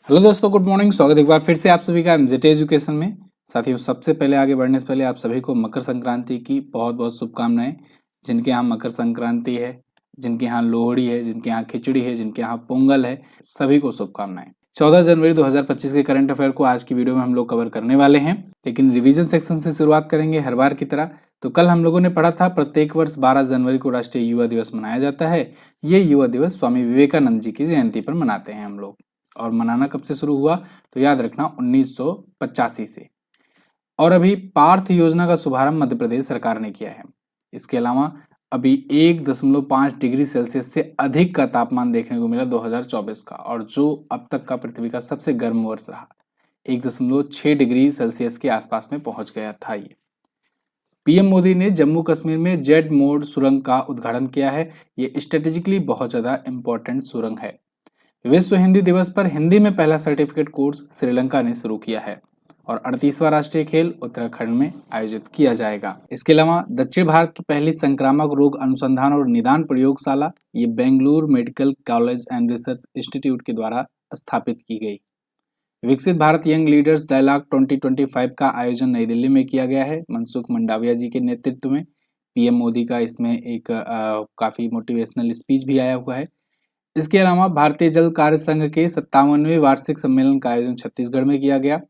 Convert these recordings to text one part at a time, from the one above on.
Hello दोस्तों, good morning. स्वागत है एक बार फिर से आप सभी का एमजेटी एजुकेशन में। साथियों, सबसे पहले आगे बढ़ने से पहले आप सभी को मकर संक्रांति की बहुत बहुत शुभकामनाएं। जिनके यहाँ मकर संक्रांति है, जिनके यहाँ लोहड़ी है, जिनके यहाँ खिचड़ी है, जिनके यहाँ पोंगल है, सभी को शुभकामनाएं। 14 जनवरी 2025 के करंट अफेयर को आज की वीडियो में हम लोग कवर करने वाले हैं, लेकिन रिवीजन सेक्शन से शुरुआत करेंगे हर बार की तरह। तो कल हम लोगों ने पढ़ा था प्रत्येक वर्ष 12 जनवरी को राष्ट्रीय युवा दिवस मनाया जाता है। ये युवा दिवस स्वामी विवेकानंद जी की जयंती पर मनाते हैं हम लोग। और मनाना कब से शुरू हुआ तो याद रखना 1985 से। और अभी पार्थ योजना का शुभारंभ मध्य प्रदेश सरकार ने किया है। इसके अलावा अभी 1.5 डिग्री सेल्सियस से अधिक का तापमान देखने को मिला 2024 का, और जो अब तक का पृथ्वी का सबसे गर्म वर्ष रहा। 1.6 डिग्री सेल्सियस के आसपास में पहुंच गया था ये। पीएम मोदी ने जम्मू कश्मीर में जेड मोड सुरंग का उद्घाटन किया है। ये स्ट्रेटेजिकली बहुत ज्यादा इंपॉर्टेंट सुरंग है। विश्व हिंदी दिवस पर हिंदी में पहला सर्टिफिकेट कोर्स श्रीलंका ने शुरू किया है। और 38वां राष्ट्रीय खेल उत्तराखंड में आयोजित किया जाएगा। इसके अलावा दक्षिण भारत की पहली संक्रामक रोग अनुसंधान और निदान प्रयोगशाला ये Bengaluru medical college and research institute के द्वारा स्थापित की गई। विकसित भारत यंग लीडर्स डायलॉग 2025 का आयोजन नई दिल्ली में किया गया है मनसुख मंडाविया जी के नेतृत्व में। पीएम मोदी का इसमें एक काफी मोटिवेशनल स्पीच भी आया हुआ है। इसके अलावा भारतीय जल कार्य संघ के 57वें वार्षिक सम्मेलन का आयोजन छत्तीसगढ़ में किया गया।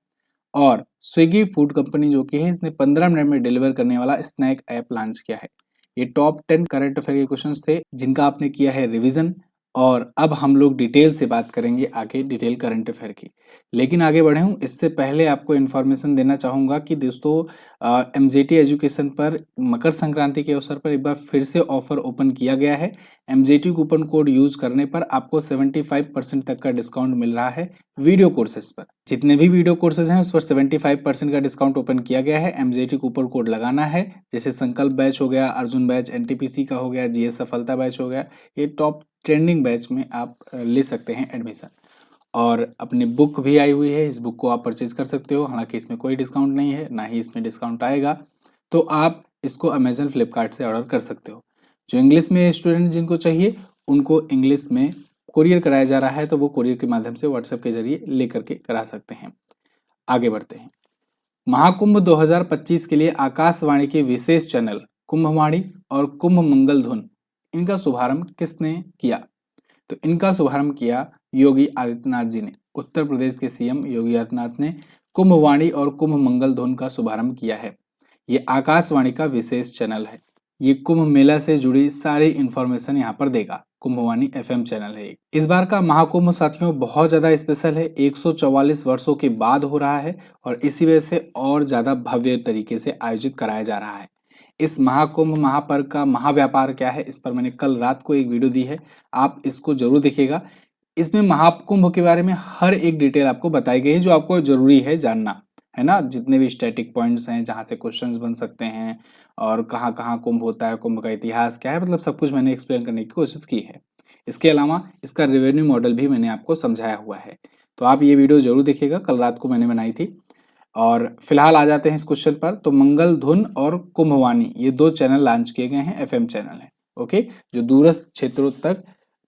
और स्विगी फूड कंपनी जो कि है, इसने 15 मिनट में डिलीवर करने वाला स्नैक ऐप लॉन्च किया है। ये टॉप 10 करंट अफेयर के क्वेश्चंस थे जिनका आपने किया है रिवीजन। और अब हम लोग डिटेल से बात करेंगे आगे डिटेल करंट अफेयर की। लेकिन आगे बढ़े हूँ इससे पहले आपको इन्फॉर्मेशन देना चाहूँगा कि दोस्तों एमजेटी एजुकेशन पर मकर संक्रांति के अवसर पर एक बार फिर से ऑफर ओपन किया गया है। एमजेटी कूपन कोड यूज करने पर आपको 75% तक का डिस्काउंट मिल रहा है वीडियो कोर्सेज पर। जितने भी वीडियो कोर्सेज हैं उस पर 75% का डिस्काउंट ओपन किया गया है। एमजेटी कूपन कोड लगाना है, जैसे संकल्प बैच हो गया, अर्जुन बैच, एनटीपीसी का हो गया, जीएस सफलता बैच हो गया। ये टॉप ट्रेंडिंग बैच में आप ले सकते हैं एडमिशन। और अपनी बुक भी आई हुई है, इस बुक को आप परचेज कर सकते हो। हालांकि इसमें कोई डिस्काउंट नहीं है, ना ही इसमें डिस्काउंट आएगा, तो आप इसको अमेजन फ्लिपकार्ट से ऑर्डर कर सकते हो। जो इंग्लिश में स्टूडेंट जिनको चाहिए उनको इंग्लिश में कोरियर कराया जा रहा है, तो वो कोरियर के माध्यम से व्हाट्सएप के जरिए लेकर के करा सकते हैं। आगे बढ़ते हैं। महाकुंभ 2025 के लिए आकाशवाणी के विशेष चैनल कुंभवाणी और कुंभ मंगल धुन, इनका शुभारंभ किसने किया? तो इनका शुभारंभ किया योगी आदित्यनाथ जी ने। उत्तर प्रदेश के सीएम योगी आदित्यनाथ ने कुंभवाणी और कुंभ मंगल धुन का शुभारंभ किया है। ये आकाशवाणी का विशेष चैनल है। ये कुंभ मेला से जुड़ी सारी इंफॉर्मेशन यहाँ पर देगा। कुंभवाणी एफएम चैनल है। इस बार का महाकुंभ साथियों बहुत ज्यादा स्पेशल है। 144 वर्षों के बाद हो रहा है और इसी वजह से और ज्यादा भव्य तरीके से आयोजित कराया जा रहा है। इस महाकुंभ महापर्व का महाव्यापार क्या है, इस पर मैंने कल रात को एक वीडियो दी है, आप इसको जरूर देखिएगा। इसमें महाकुंभ के बारे में हर एक डिटेल आपको बताई गई है जो आपको जरूरी है जानना, है ना। जितने भी स्टैटिक पॉइंट्स हैं जहाँ से क्वेश्चंस बन सकते हैं और कहाँ कहाँ कुंभ होता है, कुंभ का इतिहास क्या है, मतलब सब कुछ मैंने एक्सप्लेन करने की कोशिश की है। इसके अलावा इसका रेवेन्यू मॉडल भी मैंने आपको समझाया हुआ है, तो आप ये वीडियो जरूर देखिएगा, कल रात को मैंने बनाई थी। और फिलहाल आ जाते हैं इस क्वेश्चन पर। तो मंगल धुन और कुंभवाणी ये दो चैनल लॉन्च किए गए हैं, एफएम चैनल है, ओके, जो दूरस्थ क्षेत्रों तक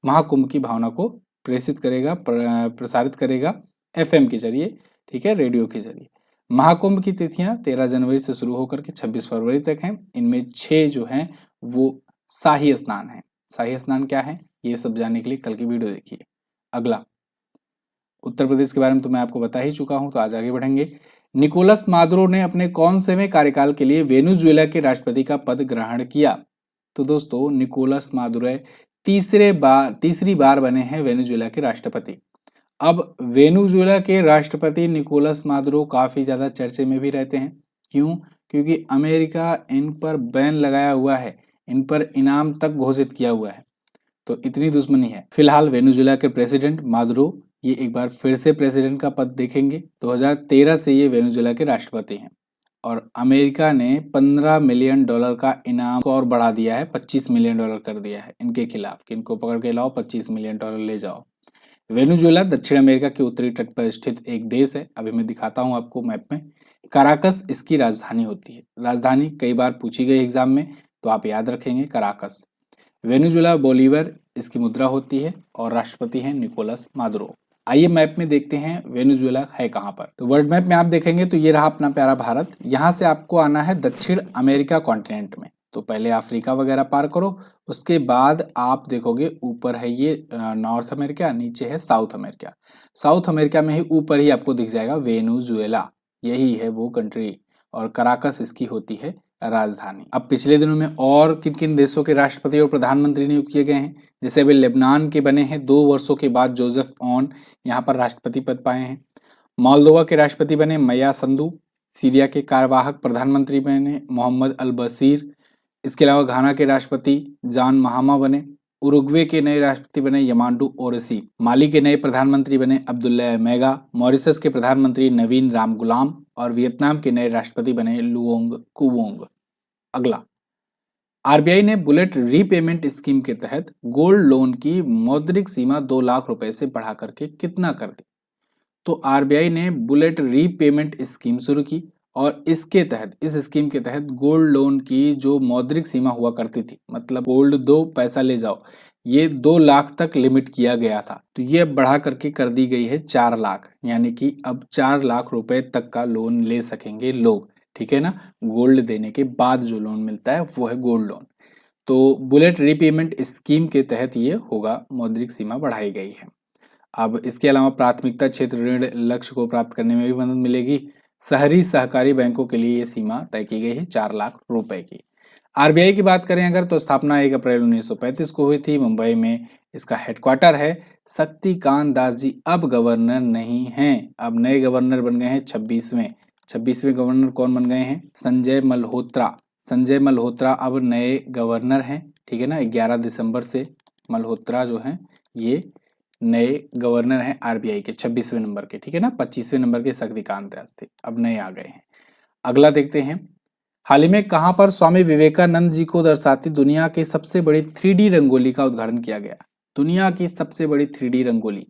महाकुंभ की भावना को प्रेषित करेगा, प्रसारित करेगा एफएम के जरिए, ठीक है, रेडियो के जरिए। महाकुंभ की तिथियां 13 जनवरी से शुरू होकर के 26 फरवरी तक हैं। इनमें 6 जो हैं वो शाही स्नान है। शाही स्नान क्या है ये सब जानने के लिए कल की वीडियो देखिए। अगला उत्तर प्रदेश के बारे में तो मैं आपको बता ही चुका हूं, तो आज आगे बढ़ेंगे। निकोलस मादुरो ने अपने कौन सेवें कार्यकाल के लिए वेनेजुएला के राष्ट्रपति का पद ग्रहण किया? तो दोस्तों निकोलस मादुरो तीसरी बार बने हैं वेनेजुएला के राष्ट्रपति। अब वेनेजुएला के राष्ट्रपति निकोलस मादुरो काफी ज्यादा चर्चे में भी रहते हैं। क्यों? क्योंकि अमेरिका इन पर बैन लगाया हुआ है, इन पर इनाम तक घोषित किया हुआ है, तो इतनी दुश्मनी है। फिलहाल वेनेजुएला के प्रेसिडेंट मादुरो ये एक बार फिर से प्रेसिडेंट का पद देखेंगे। 2013 से ये वेनेजुएला के राष्ट्रपति हैं और अमेरिका ने $15 मिलियन का इनाम को और बढ़ा दिया है, $25 मिलियन कर दिया है इनके खिलाफ कि इनको पकड़ के लाओ, $25 मिलियन ले जाओ। वेनेजुएला दक्षिण अमेरिका के उत्तरी तट पर स्थित एक देश है। अभी मैं दिखाता हूँ आपको मैप में। कराकस इसकी राजधानी होती है। राजधानी कई बार पूछी गई एग्जाम में, तो आप याद रखेंगे कराकस। वेनेजुएला बोलीवर इसकी मुद्रा होती है और राष्ट्रपति हैं निकोलस मादुरो। आइए मैप में देखते हैं वेनेजुएला है कहाँ पर। तो वर्ल्ड मैप में आप देखेंगे तो ये रहा अपना प्यारा भारत। यहाँ से आपको आना है दक्षिण अमेरिका कॉन्टिनेंट में। तो पहले अफ्रीका वगैरह पार करो, उसके बाद आप देखोगे ऊपर है ये नॉर्थ अमेरिका, नीचे है साउथ अमेरिका। साउथ अमेरिका में ही ऊपर ही आपको दिख जाएगा वेनेजुएला, यही है वो कंट्री, और कराकस इसकी होती है राजधानी। अब पिछले दिनों में और किन किन देशों के राष्ट्रपति और प्रधानमंत्री नियुक्त किए गए हैं, जैसे अभी लेबनान के बने हैं 2 वर्षों के बाद जोसेफ ऑन यहाँ पर राष्ट्रपति पद पाए हैं। मोल्दोवा के राष्ट्रपति बने मैया संदू। सीरिया के कार्यवाहक प्रधानमंत्री बने मोहम्मद अल बशीर। इसके अलावा घाना के राष्ट्रपति जान महामा बने। उरुग्वे के नए राष्ट्रपति बने यमांडू ओरसी। माली के नए प्रधानमंत्री बने अब्दुल्ला मेगा। मॉरिशस के प्रधानमंत्री नवीन राम गुलाम और वियतनाम के नए राष्ट्रपति बने लुओंग कुवोंग। अगला, आरबीआई ने बुलेट रीपेमेंट स्कीम के तहत गोल्ड लोन की मौद्रिक सीमा 2 लाख रुपए से बढ़ा करके कितना कर दी। तो आरबीआई ने बुलेट रीपेमेंट स्कीम शुरू की और इसके तहत, इस स्कीम के तहत गोल्ड लोन की जो मौद्रिक सीमा हुआ करती थी, मतलब गोल्ड दो पैसा ले जाओ, ये 2 लाख तक लिमिट किया गया था। तो ये अब बढ़ा करके कर दी गई है 4 लाख, यानी कि अब 4 लाख रुपए तक का लोन ले सकेंगे लोग, ठीक है ना। गोल्ड देने के बाद जो लोन मिलता है वो है गोल्ड लोन। तो बुलेट रीपेमेंट स्कीम के तहत ये होगा, मौद्रिक सीमा बढ़ाई गई है। अब इसके अलावा प्राथमिकता क्षेत्र ऋण लक्ष्य को प्राप्त करने में भी मदद मिलेगी। शहरी सहकारी बैंकों के लिए ये सीमा तय की गई है 4 लाख रुपए की। आरबीआई की बात करें अगर तो स्थापना 1 अप्रैल 1935 को हुई थी। मुंबई में इसका हेडक्वार्टर है। शक्तिकांत दास जी अब गवर्नर नहीं हैं, अब नए गवर्नर बन गए हैं 26वें गवर्नर कौन बन गए हैं, संजय मल्होत्रा। संजय मल्होत्रा अब नए गवर्नर हैं, ठीक है ना। 11 दिसंबर से मल्होत्रा जो हैं ये नए गवर्नर हैं आरबीआई के 26वें नंबर के, ठीक है ना। 25वें नंबर के शक्तिकांत दास थे, अब नए आ गए हैं। अगला देखते हैं, हाल ही में कहां पर स्वामी विवेकानंद जी को दर्शाती दुनिया की सबसे बड़ी 3D रंगोली का उद्घाटन किया गया। दुनिया की सबसे बड़ी 3D रंगोली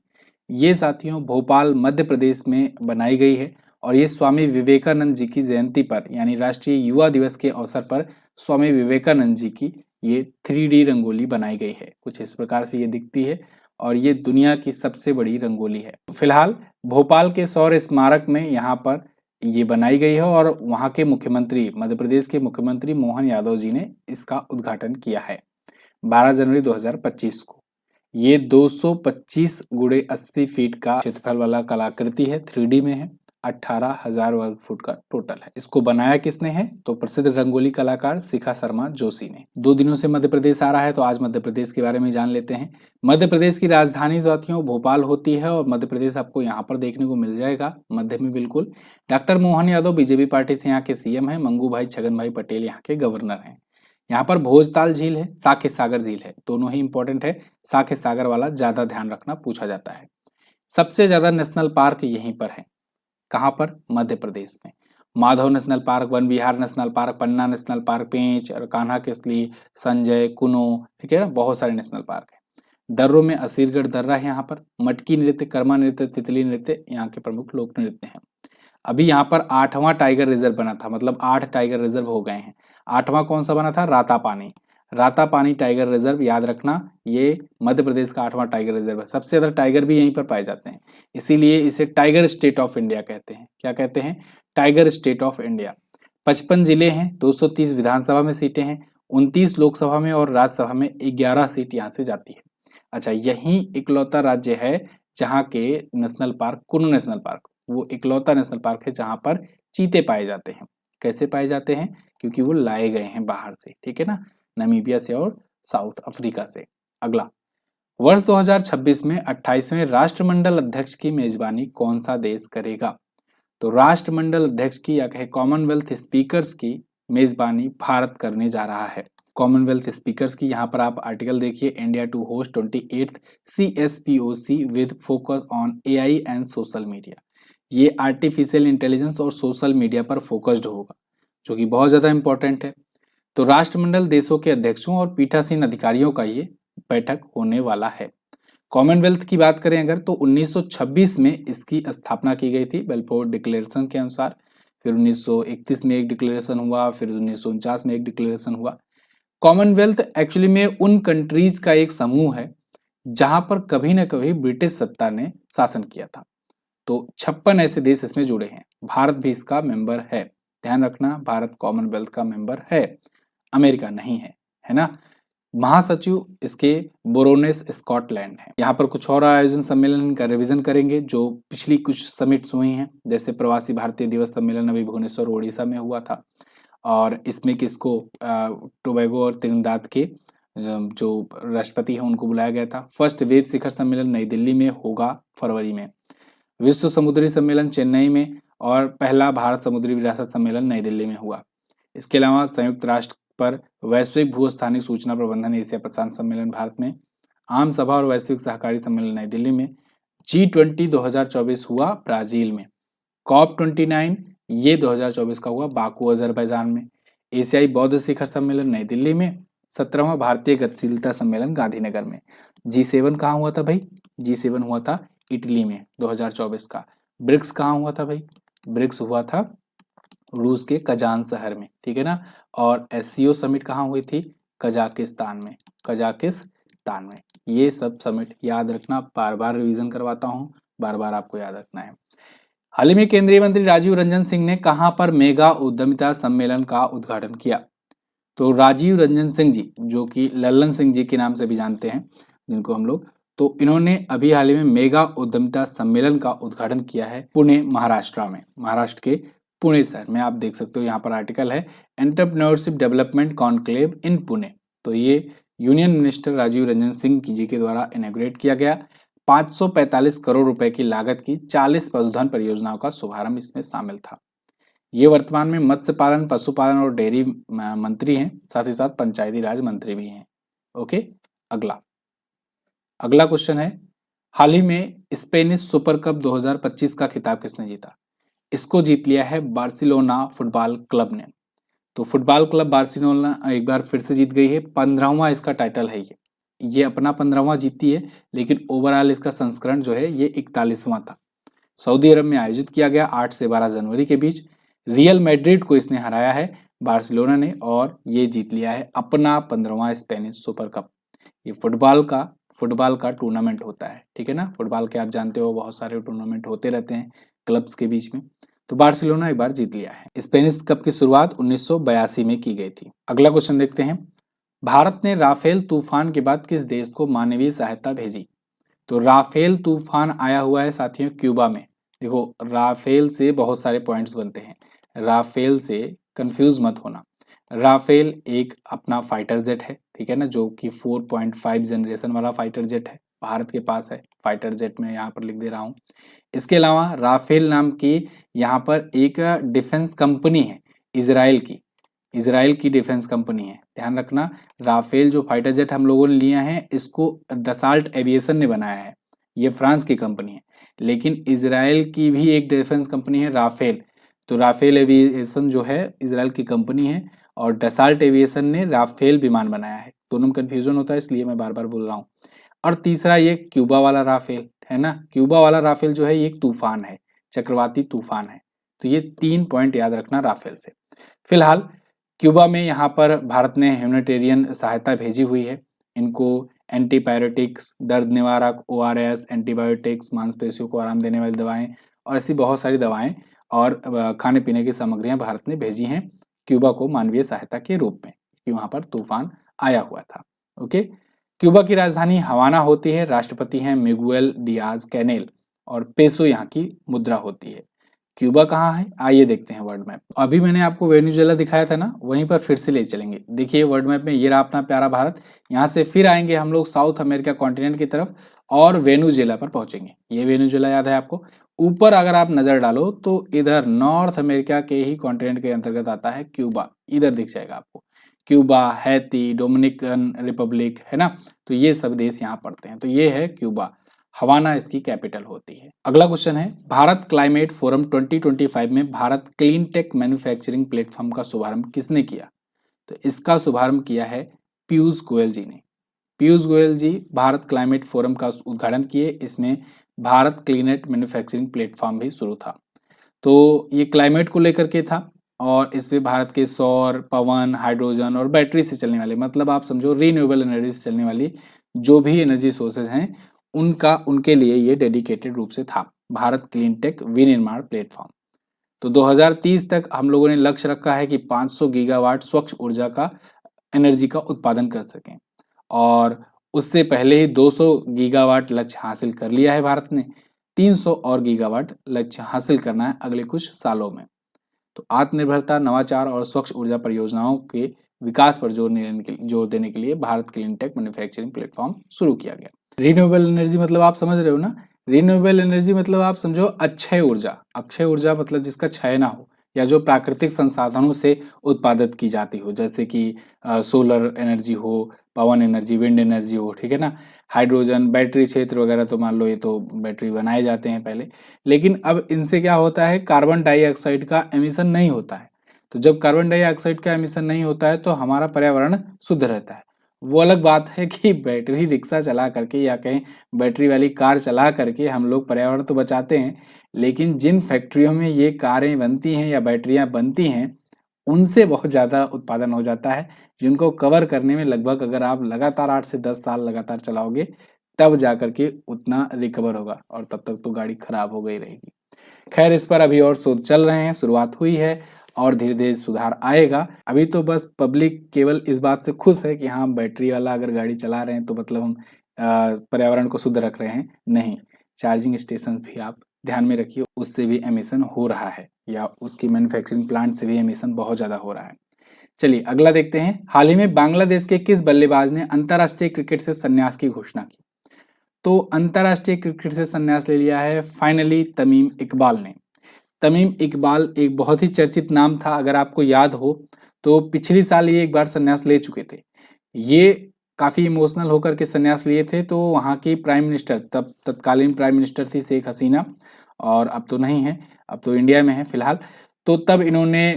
ये साथियों भोपाल मध्य प्रदेश में बनाई गई है और ये स्वामी विवेकानंद जी की जयंती पर यानी राष्ट्रीय युवा दिवस के अवसर पर स्वामी विवेकानंद जी की ये 3D रंगोली बनाई गई है। कुछ इस प्रकार से ये दिखती है और ये दुनिया की सबसे बड़ी रंगोली है। फिलहाल भोपाल के शौर्य स्मारक में यहाँ पर ये बनाई गई है और वहाँ के मुख्यमंत्री, मध्य प्रदेश के मुख्यमंत्री मोहन यादव जी ने इसका उद्घाटन किया है 12 जनवरी 2025 को। ये 225 गुणे 80 फीट का क्षेत्रफल वाला कलाकृति है, 3D में है, 18,000 वर्ग फुट का टोटल है। इसको बनाया किसने है तो प्रसिद्ध रंगोली कलाकार शिखा शर्मा जोशी ने। 2 दिनों से मध्य प्रदेश आ रहा है तो आज मध्य प्रदेश के बारे में जान लेते हैं। मध्य प्रदेश की राजधानी साथियों भोपाल होती है और मध्य प्रदेश आपको यहाँ पर देखने को मिल जाएगा मध्य में बिल्कुल। Doctor Mohan Yadav BJP party से यहाँ के सीएम है। मंगू भाई छगन भाई पटेल यहाँ के गवर्नर हैं। यहाँ पर भोजताल झील है, साकेत सागर झील है, दोनों ही इंपॉर्टेंट है। साकेत सागर वाला ज्यादा ध्यान रखना, पूछा जाता है। सबसे ज्यादा नेशनल पार्क यहीं पर है, कहाँ पर, मध्य प्रदेश में। माधव नेशनल पार्क, वन विहार नेशनल पार्क, पन्ना नेशनल पार्क, पेंच और कान्हा केसली, संजय, कुनो, ठीक है ना, बहुत सारे नेशनल पार्क है। दर्रों में असीरगढ़ दर्रा है यहाँ पर। मटकी नृत्य, कर्मा नृत्य, तितली नृत्य यहाँ के प्रमुख लोक नृत्य हैं। अभी यहाँ पर 8वां टाइगर रिजर्व बना था, मतलब 8 टाइगर रिजर्व हो गए हैं। 8वां कौन सा बना था, रातापानी। रातापानी टाइगर रिजर्व याद रखना, ये मध्य प्रदेश का 8वां टाइगर रिजर्व है। सबसे ज्यादा टाइगर भी यहीं पर पाए जाते हैं, इसीलिए इसे टाइगर स्टेट ऑफ इंडिया कहते हैं। क्या कहते हैं, टाइगर स्टेट ऑफ इंडिया। 55 जिले हैं, 230 विधानसभा में सीटें हैं, 29 लोकसभा में और राज्यसभा में 11 सीट यहाँ से जाती है। अच्छा, यही इकलौता राज्य है जहाँ के नेशनल पार्क, कुनु नेशनल पार्क, वो इकलौता नेशनल पार्क है जहाँ पर चीते पाए जाते हैं। कैसे पाए जाते हैं, क्योंकि वो लाए गए हैं बाहर से, ठीक है ना, नामीबिया से और साउथ अफ्रीका से। अगला, वर्ष 2026 में 28वें राष्ट्रमंडल अध्यक्ष की मेजबानी कौन सा देश करेगा। तो राष्ट्रमंडल अध्यक्ष की या कहे कॉमनवेल्थ स्पीकर्स की मेजबानी भारत करने जा रहा है। कॉमनवेल्थ स्पीकर्स की यहाँ पर आप आर्टिकल देखिए, India to host 28th CSPOC with focus on AI and social media. ये आर्टिफिशियल इंटेलिजेंस और सोशल मीडिया पर फोकस्ड होगा, जो कि बहुत ज्यादा इंपॉर्टेंट है। तो राष्ट्रमंडल देशों के अध्यक्षों और पीठासीन अधिकारियों का ये बैठक होने वाला है। कॉमनवेल्थ की बात करें अगर तो 1926 में इसकी स्थापना की गई थी बेल्फोर डिक्लेरेशन के अनुसार। फिर 1931 में एक डिक्लेरेशन हुआ, फिर 1949 में एक डिक्लेरेशन हुआ। कॉमनवेल्थ एक्चुअली में उन कंट्रीज का एक समूह है जहां पर कभी ना कभी ब्रिटिश सत्ता ने शासन किया था। तो 56 ऐसे देश इसमें जुड़े हैं। भारत भी इसका मेंबर है। ध्यान रखना, भारत कॉमनवेल्थ का मेंबर है, अमेरिका नहीं है ना। महासचिव इसके बोरोनेस स्कॉटलैंड है। यहाँ पर कुछ और आयोजन सम्मेलन का रिवीजन करेंगे जो पिछली कुछ समिट्स हुई हैं, जैसे प्रवासी भारतीय दिवस सम्मेलन अभी भुवनेश्वर ओडिशा में हुआ था, और इसमें किसको टोबैगो और त्रिनिदाद के जो राष्ट्रपति हैं उनको बुलाया गया था। फर्स्ट वेब शिखर सम्मेलन नई दिल्ली में होगा फरवरी में। विश्व समुद्री सम्मेलन चेन्नई में, और पहला भारत समुद्री विरासत सम्मेलन नई दिल्ली में हुआ। इसके अलावा संयुक्त राष्ट्र पर वैश्विक भूस्थानिक सूचना प्रबंधन एशिया प्रशांत सम्मेलन भारत में, आम सभा और वैश्विक सहकारी सम्मेलन नई दिल्ली में, G20 2024 हुआ ब्राजील में, COP29 ये 2024 का हुआ बाकू अजरबैजान में, एशियाई बौद्ध शिखर सम्मेलन नई दिल्ली में, 17वां भारतीय गतिशीलता सम्मेलन गांधीनगर में। G7 कहाँ हुआ था भाई? G7 हुआ था इटली में 2024 का। ब्रिक्स कहाँ हुआ था भाई? ब्रिक्स हुआ था रूस के कजान शहर में, ठीक है ना। और SCO समिट कहाँ हुई थी? कजाकिस्तान में, कजाकिस्तान में। ये सब समिट याद रखना, बार बार रिवीजन करवाता हूँ, बार बार आपको याद रखना है। हाल ही में केंद्रीय मंत्री राजीव रंजन सिंह ने कहां पर मेगा उद्यमिता सम्मेलन का उद्घाटन किया? तो राजीव रंजन सिंह जी, जो कि लल्लन सिंह जी के नाम से भी जानते हैं जिनको हम लोग, तो इन्होंने अभी हाल ही में मेगा उद्यमिता सम्मेलन का उद्घाटन किया है पुणे महाराष्ट्र में, महाराष्ट्र के पुणे शहर में। आप देख सकते हो यहाँ पर आर्टिकल है, एंटरप्रेन्योरशिप डेवलपमेंट कॉन्क्लेव इन पुणे। तो ये यूनियन मिनिस्टर राजीव रंजन सिंह जी के द्वारा इनॉग्रेट किया गया। 545 करोड़ रुपए की लागत की 40 पशुधन परियोजनाओं का शुभारंभ इसमें शामिल था। ये वर्तमान में मत्स्य पालन, पशुपालन और डेयरी मंत्री हैं, साथ ही साथ पंचायती राज मंत्री भी हैं। ओके, अगला क्वेश्चन है, हाल ही में स्पेनिश सुपर कप 2025 का खिताब किसने जीता? इसको जीत लिया है बार्सिलोना फुटबॉल क्लब ने। तो फुटबॉल क्लब बार्सिलोना एक बार फिर से जीत गई है, 15वां इसका टाइटल है। ये अपना 15वां जीती है, लेकिन ओवरऑल इसका संस्करण जो है ये 41वां था। सऊदी अरब में आयोजित किया गया 8 से 12 जनवरी के बीच। रियल मैड्रिड को इसने हराया है बार्सिलोना ने, और ये जीत लिया है अपना 15वां स्पेनिश सुपर कप। ये फुटबॉल का टूर्नामेंट होता है, ठीक है ना। फुटबॉल के आप जानते हो बहुत सारे टूर्नामेंट होते रहते हैं क्लब्स के बीच में, तो बार्सिलोना एक बार जीत लिया है। स्पेनिश कप की शुरुआत 1982 में की गई थी। अगला क्वेश्चन देखते हैं, भारत ने राफेल तूफान के बाद किस देश को मानवीय सहायता भेजी? तो राफेल तूफान आया हुआ है साथियों क्यूबा में। देखो, राफेल से बहुत सारे पॉइंट्स बनते हैं, राफेल से कंफ्यूज मत होना। राफेल एक अपना फाइटर जेट है, ठीक है ना, जो कि 4.5 जनरेशन वाला फाइटर जेट है, भारत के पास है। फाइटर जेट में यहाँ पर लिख दे रहा हूँ। इसके अलावा राफेल नाम की यहाँ पर एक डिफेंस कंपनी है, इजराइल की डिफेंस कंपनी है। ध्यान रखना, राफेल जो फाइटर जेट हम लोगों ने लिया है, इसको डसाल्ट एविएशन ने बनाया है, ये फ्रांस की कंपनी है। लेकिन इजराइल की भी एक डिफेंस कंपनी है राफेल, तो राफेल एविएशन जो है इजराइल की कंपनी है, और डसाल्ट एविएशन ने राफेल विमान बनाया है। दोनों में कंफ्यूजन होता है, इसलिए मैं बार बार बोल रहा हूँ। और तीसरा ये क्यूबा वाला राफेल है ना, क्यूबा वाला राफेल जो है ये एक तूफान है, चक्रवाती तूफान है। तो ये 3 पॉइंट याद रखना राफेल से। फिलहाल क्यूबा में यहाँ पर भारत ने ह्यूमैनिटेरियन सहायता भेजी हुई है। इनको एंटीपायरेटिक्स, दर्द निवारक, ORS, एंटीबायोटिक्स, मांसपेशियों को आराम देने वाली दवाएं, और ऐसी बहुत सारी दवाएं और खाने पीने की सामग्रियां भारत ने भेजी हैं क्यूबा को मानवीय सहायता के रूप में, कि वहाँ पर तूफान आया हुआ था। ओके, क्यूबा की राजधानी हवाना होती है, राष्ट्रपति हैं मिगुएल डियाज कैनेल, और पेसो यहाँ की मुद्रा होती है। क्यूबा कहाँ है, आइए देखते हैं वर्ल्ड मैप। अभी मैंने आपको वेनेजुएला दिखाया था ना, वहीं पर फिर से ले चलेंगे। देखिए वर्ल्ड मैप में ये रहा अपना प्यारा भारत। यहाँ से फिर आएंगे हम लोग साउथ अमेरिका कॉन्टिनेंट की तरफ, और वेनेजुएला पर पहुंचेंगे। ये वेनेजुएला याद है आपको? ऊपर अगर आप नजर डालो तो इधर नॉर्थ अमेरिका के ही कॉन्टिनेंट के अंतर्गत आता है क्यूबा, इधर दिख जाएगा आपको। क्यूबा, हैती, डोमिनिकन रिपब्लिक, है ना, तो ये सब देश यहाँ पड़ते हैं। तो ये है क्यूबा, हवाना इसकी कैपिटल होती है। अगला क्वेश्चन है, भारत क्लाइमेट फोरम 2025 में Bharat clean tech manufacturing platform का शुभारंभ किसने किया? तो इसका शुभारंभ किया है पीयूष गोयल जी ने। पीयूष गोयल जी भारत क्लाइमेट फोरम का उद्घाटन किए। इसमें भारत क्लीनेट मैन्युफैक्चरिंग प्लेटफॉर्म भी शुरू था। तो ये क्लाइमेट को लेकर के था, और इसमें भारत के सौर, पवन, हाइड्रोजन और बैटरी से चलने वाले, मतलब आप समझो रीन्यूएबल एनर्जी से चलने वाली जो भी एनर्जी सोर्सेज हैं उनके लिए ये डेडिकेटेड रूप से था, भारत क्लीन टेक विनिर्माण प्लेटफॉर्म। तो 2030 तक हम लोगों ने लक्ष्य रखा है कि 500 गीगावाट स्वच्छ ऊर्जा का एनर्जी का उत्पादन कर सकें, और उससे पहले ही 200 गीगावाट लक्ष्य हासिल कर लिया है भारत ने। 300 और गीगावाट लक्ष्य हासिल करना है अगले कुछ सालों में। तो आत्मनिर्भरता, नवाचार और स्वच्छ ऊर्जा परियोजनाओं के विकास पर जोर देने के लिए Bharat clean tech manufacturing platform शुरू किया गया। रिन्यूएबल एनर्जी मतलब आप समझ रहे हो ना, रिन्यूएबल एनर्जी मतलब आप समझो अक्षय ऊर्जा। अक्षय ऊर्जा मतलब जिसका क्षय ना हो, या जो प्राकृतिक संसाधनों से उत्पादित की जाती हो, जैसे कि सोलर एनर्जी हो, पवन एनर्जी, विंड एनर्जी हो, ठीक है ना, हाइड्रोजन, बैटरी क्षेत्र वगैरह। तो मान लो ये तो बैटरी बनाए जाते हैं पहले, लेकिन अब इनसे क्या होता है, कार्बन डाइऑक्साइड का एमिशन नहीं होता है। तो जब कार्बन डाइऑक्साइड का एमिशन नहीं होता है तो हमारा पर्यावरण शुद्ध रहता है। वो अलग बात है कि बैटरी रिक्शा चला करके या कहीं बैटरी वाली कार चला करके हम लोग पर्यावरण तो बचाते हैं, लेकिन जिन फैक्ट्रियों में ये कारें बनती हैं या बैटरियां बनती हैं, उनसे बहुत ज़्यादा उत्पादन हो जाता है, जिनको कवर करने में लगभग अगर आप लगातार 8 से 10 साल लगातार चलाओगे तब जा करके उतना रिकवर होगा, और तब तक तो गाड़ी खराब हो गई रहेगी। खैर, इस पर अभी और शोध चल रहे हैं, शुरुआत हुई है और धीरे धीरे सुधार आएगा। अभी तो बस पब्लिक केवल इस बात से खुश है कि हाँ, बैटरी वाला अगर गाड़ी चला रहे हैं तो मतलब हम पर्यावरण को शुद्ध रख रहे हैं। नहीं, चार्जिंग स्टेशन भी आप ध्यान में रखिए, उससे भी एमिशन हो रहा है, या उसकी मैन्युफैक्चरिंग प्लांट से भी एमिशन बहुत ज़्यादा हो रहा है। चलिए अगला देखते हैं। हाल ही में बांग्लादेश के किस बल्लेबाज ने अंतर्राष्ट्रीय क्रिकेट से संन्यास की घोषणा की? तो अंतर्राष्ट्रीय क्रिकेट से संन्यास ले लिया है फाइनली तमीम इकबाल ने। तमीम इकबाल एक बहुत ही चर्चित नाम था, अगर आपको याद हो तो पिछली साल ये एक बार संन्यास ले चुके थे। ये काफ़ी इमोशनल होकर के संन्यास लिए थे। तो वहाँ की प्राइम मिनिस्टर, तब तत्कालीन प्राइम मिनिस्टर थी शेख हसीना, और अब तो नहीं है, अब तो इंडिया में है फिलहाल। तो तब इन्होंने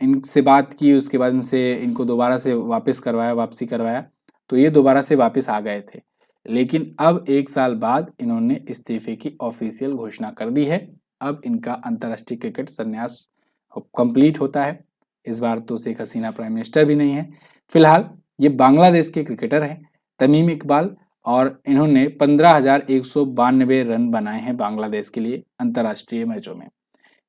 इनसे बात की, उसके बाद इनसे इनको दोबारा से वापसी करवाया, तो ये दोबारा से वापस आ गए थे। लेकिन अब 1 साल बाद इन्होंने इस्तीफे की ऑफिशियल घोषणा कर दी है। अब इनका अंतर्राष्ट्रीय क्रिकेट संन्यास कंप्लीट होता है। इस बार तो शेख हसीना प्राइम मिनिस्टर भी नहीं है। फिलहाल ये बांग्लादेश के क्रिकेटर हैं तमीम इकबाल, और इन्होंने 15,192 रन बनाए हैं बांग्लादेश के लिए अंतर्राष्ट्रीय मैचों में,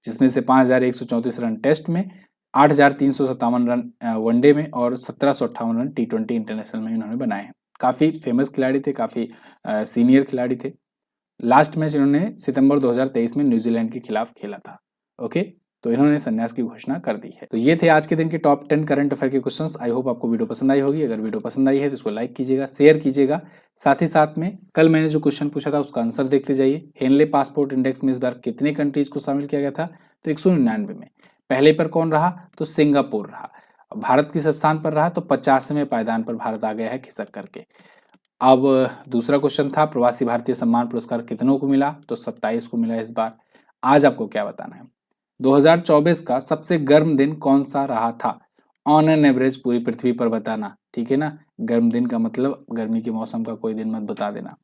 जिसमें से 5,134 रन टेस्ट में, 8,357 रन वनडे में और 1,758 रन T20 इंटरनेशनल में इन्होंने बनाए हैं। काफ़ी फेमस खिलाड़ी थे, काफ़ी सीनियर खिलाड़ी थे। लास्ट मैच इन्होंने सितंबर 2023 में न्यूजीलैंड के खिलाफ खेला था। ओके, तो इन्होंने संन्यास की घोषणा कर दी है। तो ये थे आज के दिन के टॉप 10 करंट अफेयर के क्वेश्चंस। आई होप आपको वीडियो पसंद आई होगी। अगर वीडियो पसंद आई है तो इसको लाइक कीजिएगा, शेयर कीजिएगा। साथ ही साथ में कल मैंने जो क्वेश्चन पूछा था उसका आंसर देखते जाइए। हेनले पासपोर्ट इंडेक्स में इस बार कितने कंट्रीज को शामिल किया गया था? तो 199 में। पहले पर कौन रहा? तो सिंगापुर रहा। भारत किस स्थान पर रहा? तो 50वें पायदान पर भारत आ गया है खिसक करके। अब दूसरा क्वेश्चन था प्रवासी भारतीय सम्मान पुरस्कार कितनों को मिला? तो 27 को मिला इस बार। आज आपको क्या बताना है, 2024 का सबसे गर्म दिन कौन सा रहा था? ऑन एन एवरेज पूरी पृथ्वी पर बताना, ठीक है ना। गर्म दिन का मतलब गर्मी के मौसम का कोई दिन मत बता देना।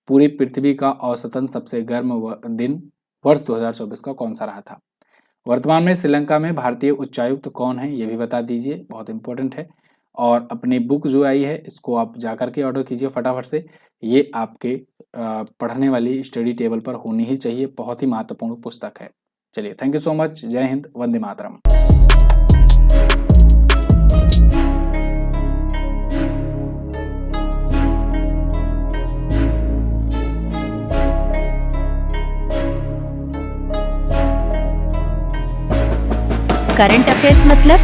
पूरी पृथ्वी का औसतन सबसे गर्म दिन वर्ष 2024 का कौन सा रहा था? वर्तमान में श्रीलंका में भारतीय उच्चायुक्त कौन है, ये भी बता दीजिए, बहुत इंपॉर्टेंट है। और अपनी बुक जो आई है इसको आप जाकर के ऑर्डर कीजिए फटाफट से। ये आपके पढ़ने वाली स्टडी टेबल पर होनी ही चाहिए, बहुत ही महत्वपूर्ण पुस्तक है। चलिए, थैंक यू सो मच। जय हिंद, वंदे मातरम। करंट अफेयर्स मतलब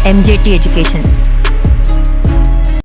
MJT एजुकेशन।